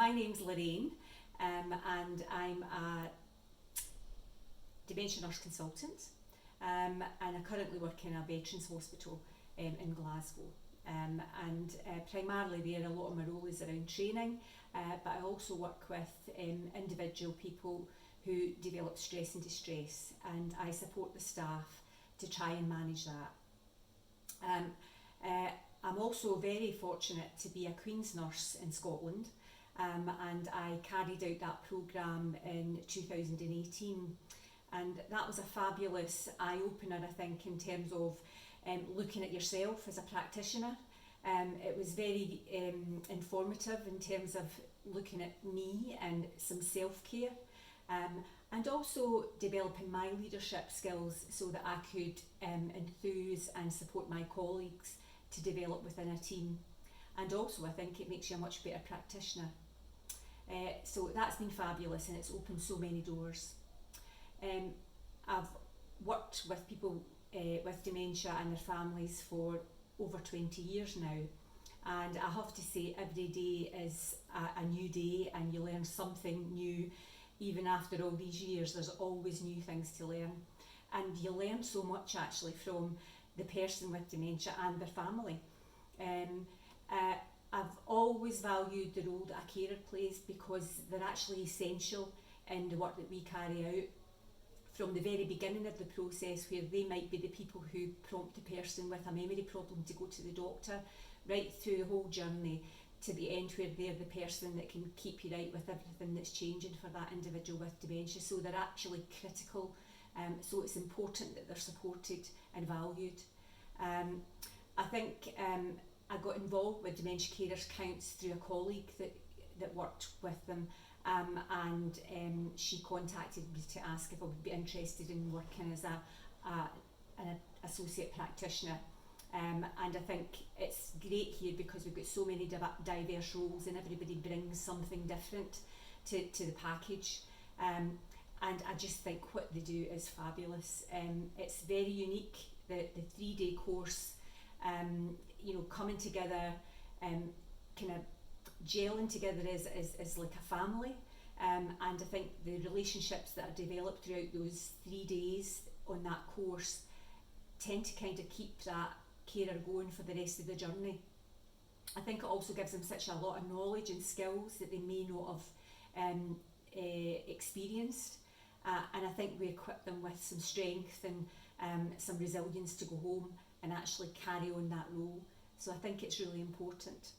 my name's Lorraine, and I'm a dementia nurse consultant, and I currently work in a veterans hospital in Glasgow. Primarily there, a lot of my role is around training, but I also work with individual people who develop stress and distress, and I support the staff to try and manage that. I'm also very fortunate to be a Queen's nurse in Scotland, and I carried out that programme in 2018, and that was a fabulous eye-opener, I think, in terms of looking at yourself as a practitioner. It was very informative in terms of looking at me and some self-care, and also developing my leadership skills so that I could enthuse and support my colleagues to develop within a team. And also I think it makes you a much better practitioner. So that's been fabulous, and it's opened so many doors. I've worked with people with dementia and their families for over 20 years now, and I have to say every day is a new day, and you learn something new. Even after all these years, there's always new things to learn, and you learn so much actually from the person with dementia and their family. I've always valued the role that a carer plays, because they're actually essential in the work that we carry out, from the very beginning of the process, where they might be the people who prompt the person with a memory problem to go to the doctor, right through the whole journey to the end, where they're the person that can keep you right with everything that's changing for that individual with dementia. So they're actually critical, so it's important that they're supported and valued. I think I got involved with Dementia Carers Counts through a colleague that worked with them, and she contacted me to ask if I would be interested in working as an associate practitioner. And I think it's great here because we've got so many diverse roles, and everybody brings something different to the package. And I just think what they do is fabulous. It's very unique, the 3-day course, coming together, kind of gelling together is like a family. And I think the relationships that are developed throughout those 3 days on that course tend to kind of keep that carer going for the rest of the journey. I think it also gives them such a lot of knowledge and skills that they may not have experienced, and I think we equip them with some strength and some resilience to go home and actually carry on that role. So I think it's really important.